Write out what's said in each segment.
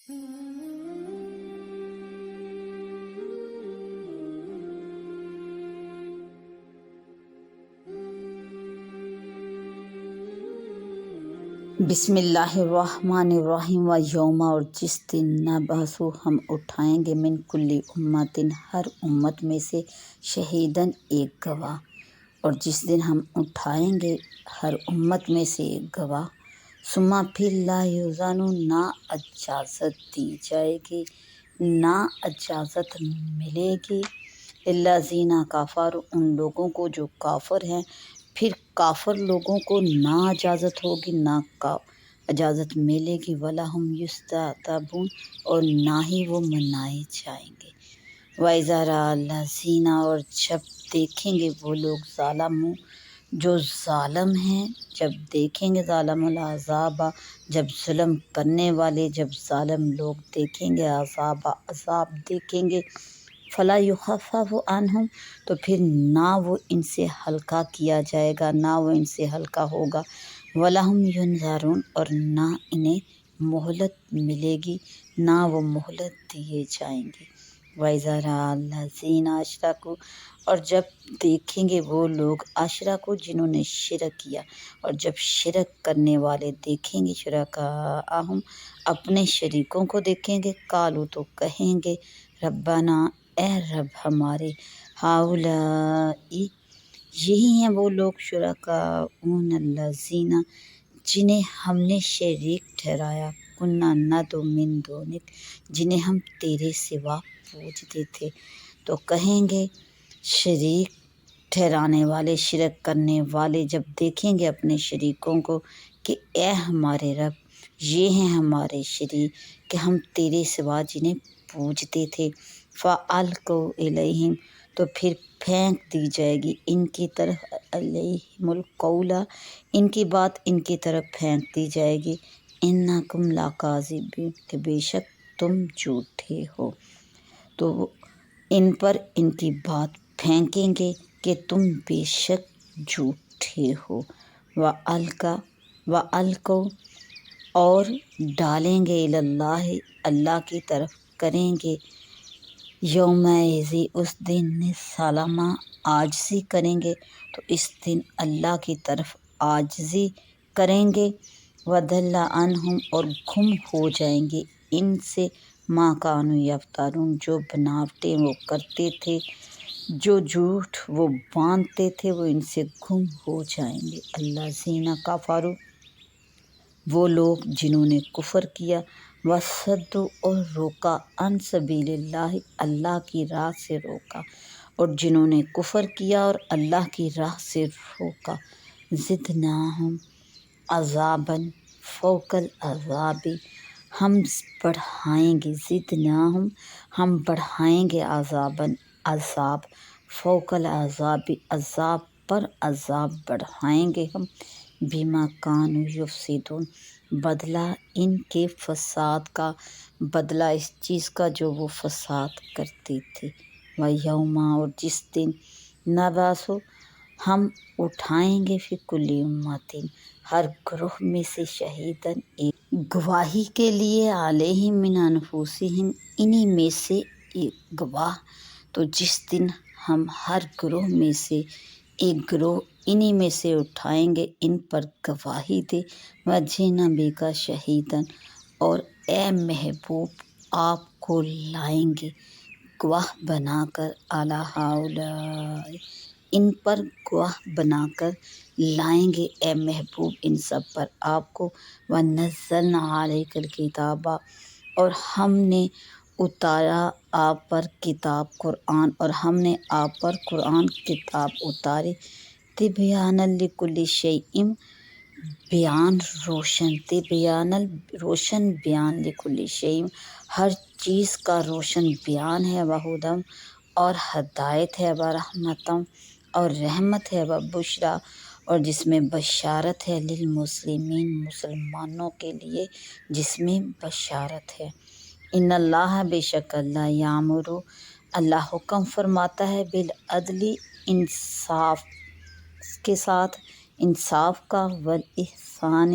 بسم اللہ الرحمن الرحیم و یوم، اور جس دن نبعث ہم اٹھائیں گے من کل امت ہر امت میں سے شہیدن ایک گواہ، اور جس دن ہم اٹھائیں گے ہر امت میں سے ایک گواہ، ثم پھر لا یؤذن نہ اجازت دی جائے گی، نہ اجازت ملے گی، للذین کفروا ان لوگوں کو جو کافر ہیں، پھر کافر لوگوں کو نہ اجازت ہوگی، نہ اجازت ملے گی، وَلَهُمْ يُسْتَعْتَبُونَ اور نہ ہی وہ منائے جائیں گے۔ وَإِذَا رَأَى الَّذِينَ اور جب دیکھیں گے وہ لوگ ظالموا جو ظالم ہیں، جب دیکھیں گے ظالم العذاب جب ظلم کرنے والے، جب ظالم لوگ دیکھیں گے عذاب دیکھیں گے، فلا یخفف عنہم تو پھر نہ وہ ان سے ہلکا کیا جائے گا، نہ وہ ان سے ہلکا ہوگا، وَلَهُمْ يُنذَرُونَ اور نہ انہیں مہلت ملے گی، نہ وہ مہلت دیے جائیں گے۔ وَإِذَا رَأَى الَّذِينَ أَشْرَكُوا اور جب دیکھیں گے وہ لوگ اشرکوا جنہوں نے شرک کیا، اور جب شرک کرنے والے دیکھیں گے شرکاءہم اپنے شریکوں کو دیکھیں گے، قالوا تو کہیں گے ربنا اے رب ہمارے، ہؤلاء یہی ہیں وہ لوگ، شرکاؤنا الذین جنہیں ہم نے شریک ٹھہرایا، کنا ندعو من دونک جنہیں ہم تیرے سوا پوجتے تھے۔ تو کہیں گے شریک ٹھہرانے والے، شرک کرنے والے جب دیکھیں گے اپنے شریکوں کو کہ اے ہمارے رب، یہ ہیں ہمارے شریک کہ ہم تیرے سوا جنہیں پوجتے تھے، فَأَلْقَوْا إِلَيْهِمْ تو پھر پھینک دی جائے گی ان کی طرف، علیہم القول ان کی بات ان کی طرف پھینک دی جائے گی، انکم لکاذبون کہ بے شک تم جھوٹے ہو۔ تو ان پر ان کی بات پھینکیں گے کہ تم بے شک جھوٹے ہو۔ وَأَلْقَوْا اور ڈالیں گے اللہ اللہ کی طرف کریں گے، یومئذ اس دن سلامہ عاجزی کریں گے، تو اس دن اللہ کی طرف عاجزی کریں گے، وَضَلَّ عَنْهُمْ اور گم ہو جائیں گے ان سے مَا كَانُوا يَفْتَرُونَ جو بناوٹیں وہ کرتے تھے، جو جھوٹ وہ باندھتے تھے، وہ ان سے گم ہو جائیں گے۔ الذین کفروا وہ لوگ جنہوں نے کفر کیا، وصدوا اور روکا، عن سبیل اللہ اللہ کی راہ سے روکا، اور جنہوں نے کفر کیا اور اللہ کی راہ سے روکا، زدناہم عذابا فوق العذاب ہم بڑھائیں گے، زدناہم ہم بڑھائیں گے عذابا عذاب، فوق العذاب عذاب پر عذاب بڑھائیں گے ہم، بما کانوا یفسدون بدلہ ان کے فساد کا، بدلہ اس چیز کا جو وہ فساد کرتے تھے۔ وَیوم اور جس دن نبعث ہم اٹھائیں گے فی کل امت ہر گروہ میں سے شہیدن ایک گواہی کے لیے، علیہم من انفسہم انہی میں سے ایک گواہ، تو جس دن ہم ہر گروہ میں سے ایک گروہ انہی میں سے اٹھائیں گے ان پر گواہی دے، وجئنا بک شہیدن اور اے محبوب آپ کو لائیں گے گواہ بنا کر، علی ہؤلاء ان پر گواہ بنا کر لائیں گے اے محبوب ان سب پر آپ کو، ونزلنا علیک الکتاب اور ہم نے اتارا آپ پر کتاب قرآن، اور ہم نے آپ پر قرآن کتاب اتاری، تبیانا لکل شیء بیان روشن، تبیانا روشن بیان، لکل شیء ہر چیز کا روشن بیان ہے، وہدی اور ہدایت ہے، ورحمۃ اور رحمت ہے، وبشریٰ اور جس میں بشارت ہے، للمسلمین مسلمانوں کے لیے جس میں بشارت ہے۔ ان اللہ بے شک اللہ یامر اللہ حکم فرماتا ہے، بالعدل انصاف کے ساتھ، انصاف کا، والاحسان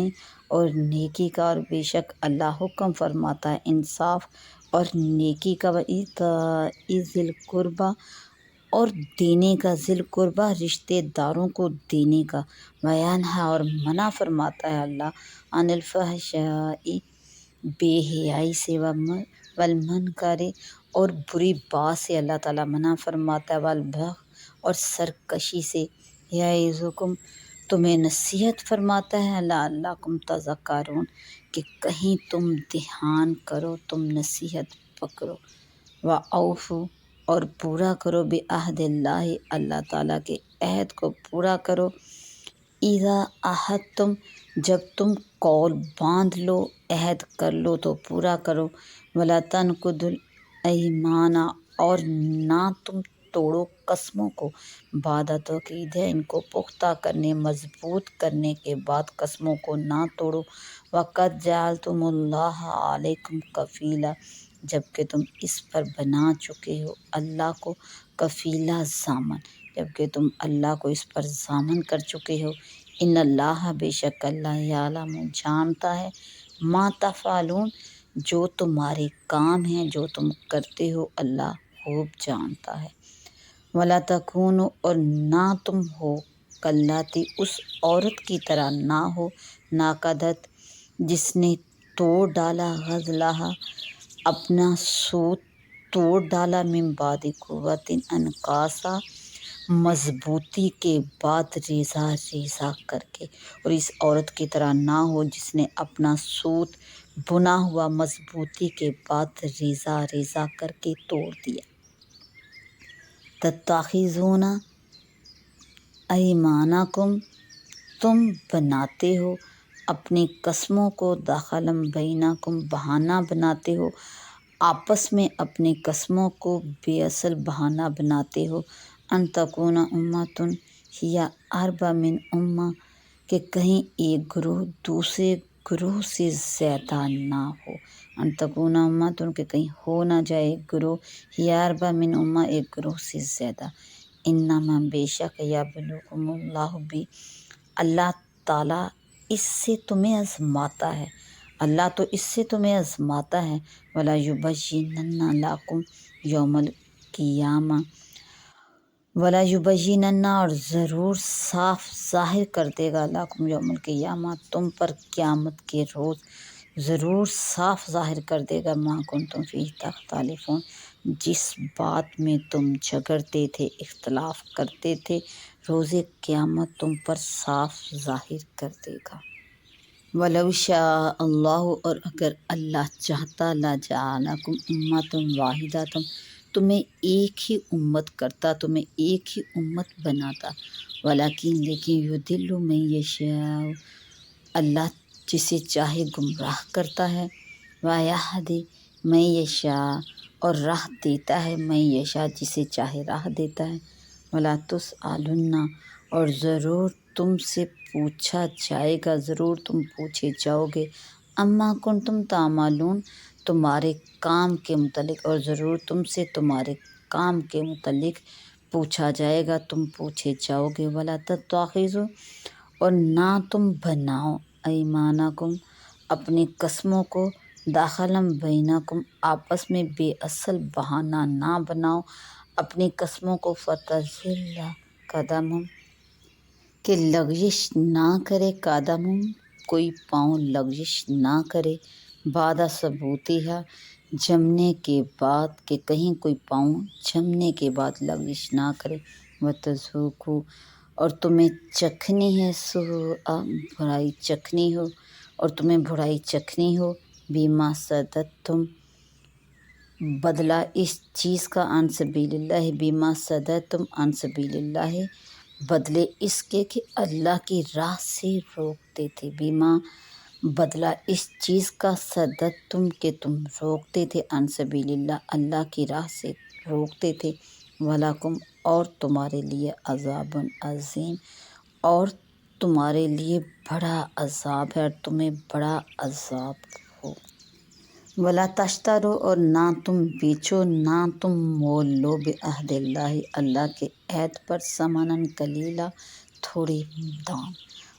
اور نیکی کا، اور بے شک اللہ حکم فرماتا ہے انصاف اور نیکی کا، وَإِيتَاءِ ذِي الْقُرْبَى اور دینے کا، ذی القربہ رشتہ داروں کو دینے کا، وینہا اور منع فرماتا ہے اللہ عن الفحشاء بے حیائی سے، والمنکر اور بری بات سے اللہ تعالیٰ منع فرماتا ہے، والبغی اور سرکشی سے، یعظکم تمہیں نصیحت فرماتا ہے، لعلکم تذکرون کہ کہیں تم دھیان کرو، تم نصیحت پکڑو، وَأَوْفُوا اور پورا کرو بعہد اللہ اللہ تعالیٰ کے عہد کو پورا کرو، اذا عاہدتم جب تم قول باندھ لو، عہد کر لو تو پورا کرو، ولا تنقضوا الایمان اور نہ تم توڑو قسموں کو، بعد توکیدہ ان کو پختہ کرنے، مضبوط کرنے کے بعد قسموں کو نہ توڑو، وقد جعلتم اللہ علیکم کفیلا جبکہ تم اس پر بنا چکے ہو اللہ کو کفیلا ضامن، جبکہ تم اللہ کو اس پر ضامن کر چکے ہو، ان اللہ بے شک اللہ یعلم جانتا ہے، ما تفعلون جو تمہارے کام ہیں، جو تم کرتے ہو اللہ خوب جانتا ہے، ولا تکونوا اور نہ تم ہو کاللاتی اس عورت کی طرح نہ ہو، ناقدت جس نے توڑ ڈالا، غزلہا اپنا سوت توڑ ڈالا، من بعد قوت انکاسا مضبوطی کے بعد، ریزہ ریزہ کر کے، اور اس عورت کی طرح نہ ہو جس نے اپنا سوت بنا ہوا مضبوطی کے بعد ریزہ ریزہ کر کے توڑ دیا، تتخذون ایمانکم تم بناتے ہو اپنی قسموں کو، دخلا بینکم بہانہ بناتے ہو آپس میں، اپنی قسموں کو بے اصل بہانہ بناتے ہو، ان تکون امۃ ہی اربع من امہ کہ کہیں ایک گروہ دوسرے گروہ سے زیادہ نہ ہو، ان تکون امۃ کہ کہیں ہو نہ جائے ایک گروہ، ہی اربع من امہ ایک گروہ سے زیادہ، انما بے شک یبلوکم اللہ بھی اللہ تعالیٰ اس سے تمہیں آزماتا ہے، اللہ تو اس سے تمہیں آزماتا ہے، ولا یبینن لکم یوم القیامہ ولا یبینن اور ضرور صاف ظاہر کر دے گا، لکم یوم القیامہ تم پر قیامت کے روز ضرور صاف ظاہر کر دے گا، ما کنتم فیہ تختلفون جس بات میں تم جھگڑتے تھے، اختلاف کرتے تھے، روز قیامت تم پر صاف ظاہر کر دے گا، وَلَوْ شَاءَ اللَّهُ اور اگر اللہ چاہتا، لَجَعَلَکُمْ أُمَّةً وَاحِدَةً تمہیں ایک ہی امت کرتا، تمہیں ایک ہی امت بناتا، وَلَکِن لیکن يُضِلُّ مَن يَشَاءُ اللہ جسے چاہے گمراہ کرتا ہے، وَيَهْدِي مَن يَشَاءُ اور راہ دیتا ہے، مَن يَشَاء جسے چاہے راہ دیتا ہے، وَلَا تُسْأَلُنَّ اور ضرور تم سے پوچھا جائے گا، ضرور تم پوچھے جاؤ گے، اما کنتم تعملون تمہارے کام کے متعلق، اور ضرور تم سے تمہارے کام کے متعلق پوچھا جائے گا، تم پوچھے جاؤ گے، ولا تتخذوا اور نہ تم بناؤ ایمانکم اپنی قسموں کو، دخلا بینکم آپس میں بے اصل بہانہ نہ بناؤ اپنی قسموں کو، فتزل قدم کہ لغزش نہ کرے، قدم کوئی پاؤں لغزش نہ کرے، بعد ثبوتہا جمنے کے بعد کہ کہیں کوئی پاؤں جمنے کے بعد لغزش نہ کرے، وتذوقوا اور تمہیں چکھنی ہے، سوء برائی چکھنی ہو، اور تمہیں برائی چکھنی ہو، بما صددتم بدلہ اس چیز کا، عن سبیل اللہ بما صددتم عن سبیل اللہ بدلے اس کے کہ اللہ کی راہ سے روکتے تھے، بما بدلہ اس چیز کا، صددتم کہ تم روکتے تھے، عن سبیل اللہ اللہ کی راہ سے روکتے تھے، وَلَکُمْ اور تمہارے لیے عذاب عظیم اور تمہارے لیے بڑا عذاب ہے، اور تمہیں بڑا عذاب ہو، ولا تشتروا اور نہ تم بیچو، نہ تم مول لو، بعہد اللہ اللہ کے عہد پر، ثمنا قلیلا تھوڑے دام،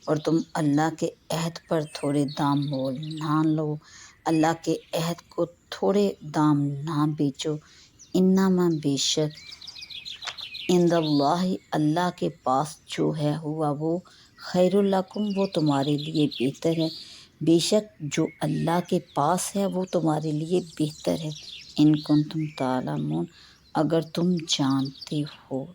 اور تم اللہ کے عہد پر تھوڑے دام مول نہ لو، اللہ کے عہد کو تھوڑے دام نہ بیچو۔ انما بے شک عند اللہ اللہ کے پاس جو ہے ہوا وہ خیر لکم وہ تمہارے لیے بہتر ہے، بے شک جو اللہ کے پاس ہے وہ تمہارے لیے بہتر ہے۔ ان کنتم تعلمون اگر تم جانتے ہو۔